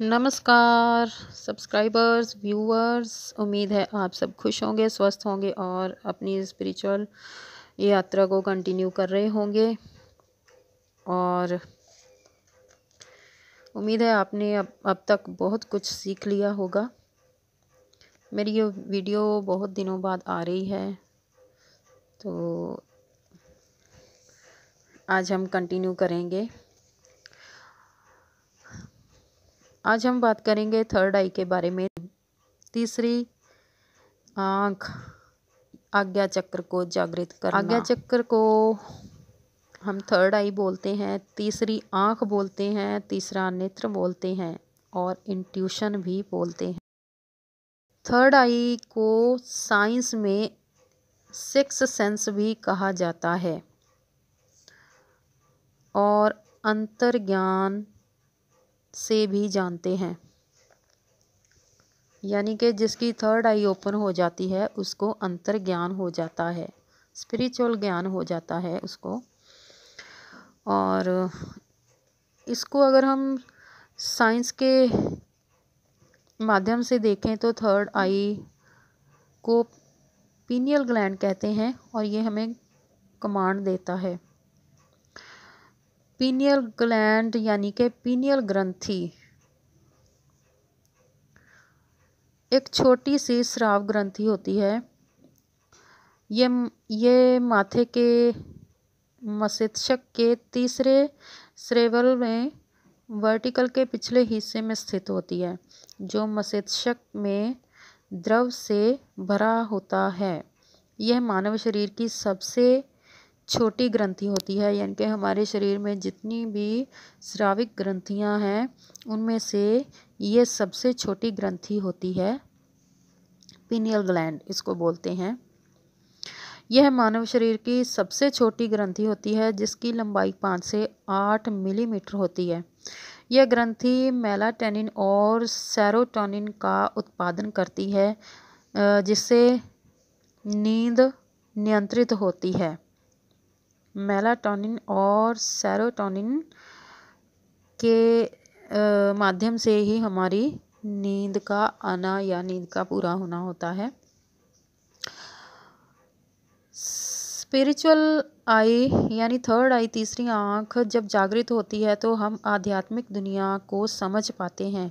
नमस्कार subscribers viewers. उम्मीद है आप सब खुश होंगे, स्वस्थ होंगे और अपनी स्पिरिचुअल यात्रा को कंटिन्यू कर रहे होंगे। और उम्मीद है आपने अब तक बहुत कुछ सीख लिया होगा। मेरी ये वीडियो बहुत दिनों बाद आ रही है, तो आज हम कंटिन्यू करेंगे। आज हम बात करेंगे थर्ड आई के बारे में। तीसरी आँख, आज्ञा चक्र को जागृत करना। आज्ञा चक्र को हम थर्ड आई बोलते हैं, तीसरी आँख बोलते हैं, तीसरा नेत्र बोलते हैं और इंट्यूशन भी बोलते हैं। थर्ड आई को साइंस में सिक्स सेंस भी कहा जाता है और अंतर्ज्ञान से भी जानते हैं। यानी कि जिसकी थर्ड आई ओपन हो जाती है उसको अंतर्ज्ञान हो जाता है, स्पिरिचुअल ज्ञान हो जाता है उसको। और इसको अगर हम साइंस के माध्यम से देखें तो थर्ड आई को पीनियल ग्लैंड कहते हैं और ये हमें कमांड देता है। पीनियल ग्लैंड यानी कि पीनियल ग्रंथि एक छोटी सी स्राव ग्रंथि होती है। ये माथे के मस्तिष्क के तीसरे श्रेवल में वर्टिकल के पिछले हिस्से में स्थित होती है, जो मस्तिष्क में द्रव से भरा होता है। यह मानव शरीर की सबसे छोटी ग्रंथि होती है। यानी कि हमारे शरीर में जितनी भी स्राविक ग्रंथियां हैं उनमें से ये सबसे छोटी ग्रंथि होती है, पीनियल ग्लैंड इसको बोलते हैं। यह मानव शरीर की सबसे छोटी ग्रंथि होती है जिसकी लंबाई 5 से 8 मिलीमीटर होती है। यह ग्रंथि मेलाटोनिन और सेरोटोनिन का उत्पादन करती है, जिससे नींद नियंत्रित होती है। मेलाटोनिन और सेरोटोनिन के माध्यम से ही हमारी नींद का आना या नींद का पूरा होना होता है। स्पिरिचुअल आई यानी थर्ड आई, तीसरी आँख जब जागृत होती है तो हम आध्यात्मिक दुनिया को समझ पाते हैं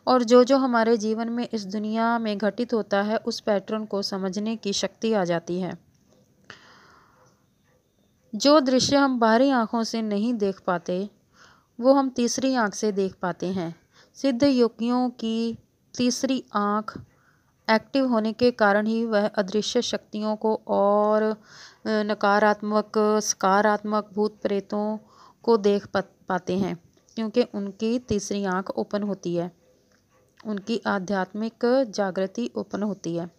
और जो हमारे जीवन में इस दुनिया में घटित होता है उस पैटर्न को समझने की शक्ति आ जाती है। जो दृश्य हम बाहरी आँखों से नहीं देख पाते वो हम तीसरी आँख से देख पाते हैं। सिद्ध योगियों की तीसरी आँख एक्टिव होने के कारण ही वह अदृश्य शक्तियों को और नकारात्मक सकारात्मक भूत प्रेतों को देख पाते हैं, क्योंकि उनकी तीसरी आँख ओपन होती है, उनकी आध्यात्मिक जागृति ओपन होती है।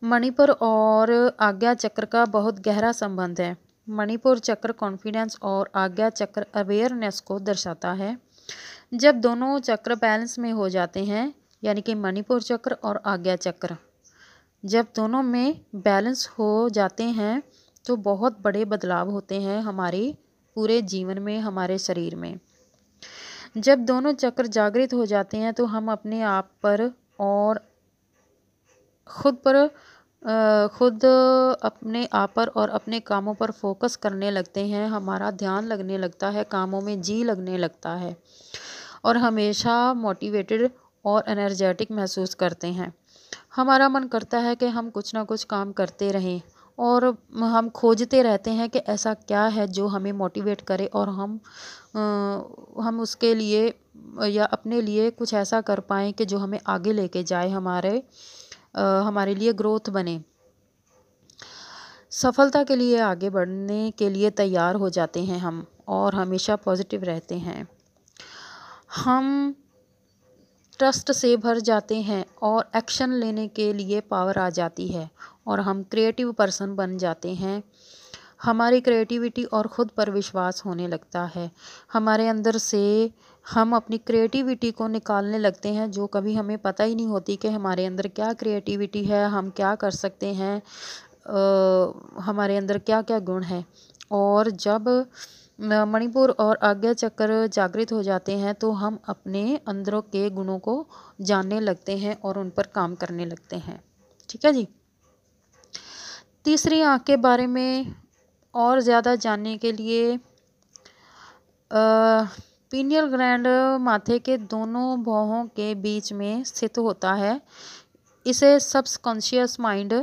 मणिपुर और आज्ञा चक्र का बहुत गहरा संबंध है। मणिपुर चक्र कॉन्फिडेंस और आज्ञा चक्र अवेयरनेस को दर्शाता है। जब दोनों चक्र बैलेंस में हो जाते हैं, यानी कि मणिपुर चक्र और आज्ञा चक्र जब दोनों में बैलेंस हो जाते हैं तो बहुत बड़े बदलाव होते हैं हमारे पूरे जीवन में, हमारे शरीर में। जब दोनों चक्र जागृत हो जाते हैं तो हम अपने आप पर और खुद अपने आप पर और अपने कामों पर फोकस करने लगते हैं। हमारा ध्यान लगने लगता है, कामों में जी लगने लगता है और हमेशा मोटिवेटेड और एनर्जेटिक महसूस करते हैं। हमारा मन करता है कि हम कुछ ना कुछ काम करते रहें और हम खोजते रहते हैं कि ऐसा क्या है जो हमें मोटिवेट करे और हम उसके लिए या अपने लिए कुछ ऐसा कर पाएँ कि जो हमें आगे लेके जाए, हमारे लिए ग्रोथ बने। सफलता के लिए आगे बढ़ने के लिए तैयार हो जाते हैं हम और हमेशा पॉजिटिव रहते हैं। हम ट्रस्ट से भर जाते हैं और एक्शन लेने के लिए पावर आ जाती है और हम क्रिएटिव पर्सन बन जाते हैं। हमारी क्रिएटिविटी और ख़ुद पर विश्वास होने लगता है। हमारे अंदर से हम अपनी क्रिएटिविटी को निकालने लगते हैं, जो कभी हमें पता ही नहीं होती कि हमारे अंदर क्या क्रिएटिविटी है, हम क्या कर सकते हैं, हमारे अंदर क्या क्या गुण है। और जब मणिपुर और आज्ञा चक्र जागृत हो जाते हैं तो हम अपने अंदरों के गुणों को जानने लगते हैं और उन पर काम करने लगते हैं। ठीक है जी। तीसरी आँख के बारे में और ज़्यादा जानने के लिए पीनियल ग्लैंड माथे के दोनों भौहों के बीच में स्थित होता है। इसे सबकॉन्शियस माइंड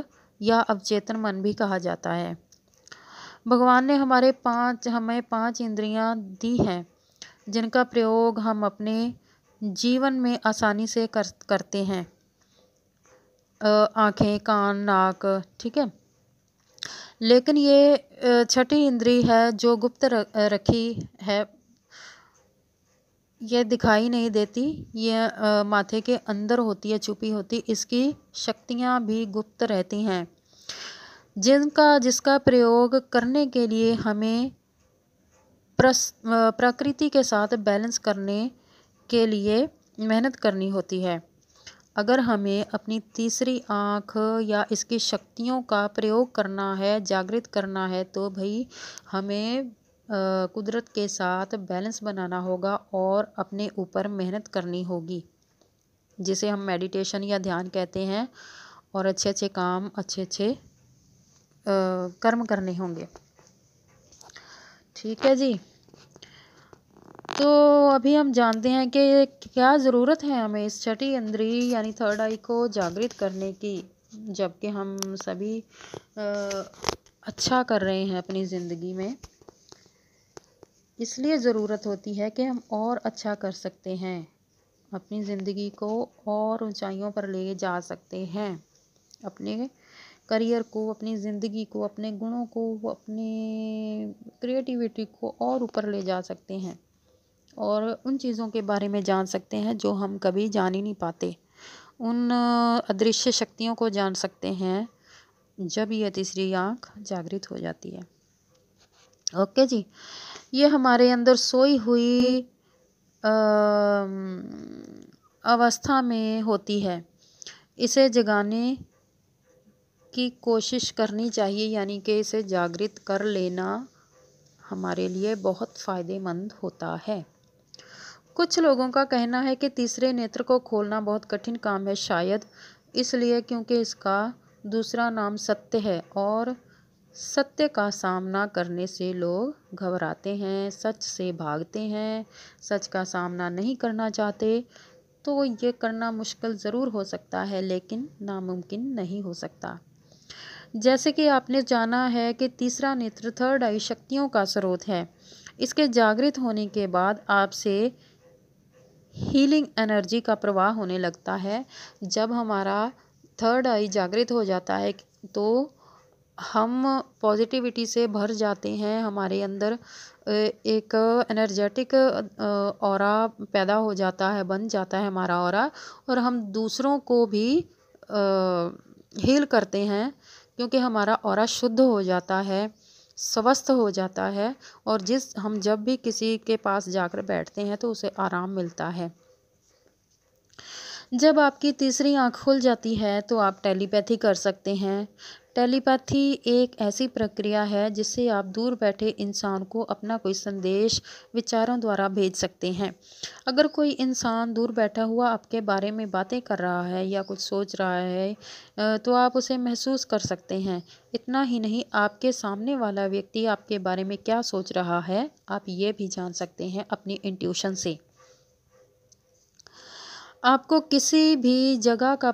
या अवचेतन मन भी कहा जाता है। भगवान ने हमें 5 इंद्रियां दी हैं जिनका प्रयोग हम अपने जीवन में आसानी से करते हैं। आँखें, कान, नाक, ठीक है। लेकिन ये छठी इंद्री है जो गुप्त रखी है, ये दिखाई नहीं देती, ये माथे के अंदर होती है, छुपी होती। इसकी शक्तियाँ भी गुप्त रहती हैं जिसका प्रयोग करने के लिए हमें प्रकृति के साथ बैलेंस करने के लिए मेहनत करनी होती है। अगर हमें अपनी तीसरी आँख या इसकी शक्तियों का प्रयोग करना है, जागृत करना है, तो भाई हमें कुदरत के साथ बैलेंस बनाना होगा और अपने ऊपर मेहनत करनी होगी, जिसे हम मेडिटेशन या ध्यान कहते हैं, और अच्छे अच्छे काम, अच्छे कर्म करने होंगे। ठीक है जी। तो अभी हम जानते हैं कि क्या ज़रूरत है हमें इस छठी इंद्री यानी थर्ड आई को जागृत करने की, जबकि हम सभी अच्छा कर रहे हैं अपनी ज़िंदगी में। इसलिए ज़रूरत होती है कि हम और अच्छा कर सकते हैं, अपनी ज़िंदगी को और ऊंचाइयों पर ले जा सकते हैं, अपने करियर को, अपनी ज़िंदगी को, अपने गुणों को, अपने क्रिएटिविटी को और ऊपर ले जा सकते हैं और उन चीज़ों के बारे में जान सकते हैं जो हम कभी जान ही नहीं पाते। उन अदृश्य शक्तियों को जान सकते हैं जब यह तीसरी आँख जागृत हो जाती है। ओके जी। ये हमारे अंदर सोई हुई अवस्था में होती है, इसे जगाने की कोशिश करनी चाहिए, यानी कि इसे जागृत कर लेना हमारे लिए बहुत फ़ायदेमंद होता है। कुछ लोगों का कहना है कि तीसरे नेत्र को खोलना बहुत कठिन काम है, शायद इसलिए क्योंकि इसका दूसरा नाम सत्य है और सत्य का सामना करने से लोग घबराते हैं, सच से भागते हैं, सच का सामना नहीं करना चाहते। तो ये करना मुश्किल ज़रूर हो सकता है, लेकिन नामुमकिन नहीं हो सकता। जैसे कि आपने जाना है कि तीसरा नेत्र, थर्ड आई, शक्तियों का स्रोत है। इसके जागृत होने के बाद आपसे हीलिंग एनर्जी का प्रवाह होने लगता है। जब हमारा थर्ड आई जागृत हो जाता है तो हम पॉजिटिविटी से भर जाते हैं, हमारे अंदर एक एनर्जेटिक ऑरा पैदा हो जाता है, बन जाता है हमारा ऑरा, और हम दूसरों को भी हील करते हैं क्योंकि हमारा ऑरा शुद्ध हो जाता है, स्वस्थ हो जाता है, और हम जब भी किसी के पास जाकर बैठते हैं तो उसे आराम मिलता है। जब आपकी तीसरी आँख खुल जाती है तो आप टेलीपैथी कर सकते हैं। टेलीपैथी एक ऐसी प्रक्रिया है जिससे आप दूर बैठे इंसान को अपना कोई संदेश विचारों द्वारा भेज सकते हैं। अगर कोई इंसान दूर बैठा हुआ आपके बारे में बातें कर रहा है या कुछ सोच रहा है तो आप उसे महसूस कर सकते हैं। इतना ही नहीं, आपके सामने वाला व्यक्ति आपके बारे में क्या सोच रहा है आप ये भी जान सकते हैं अपनी इंट्यूशन से। आपको किसी भी जगह का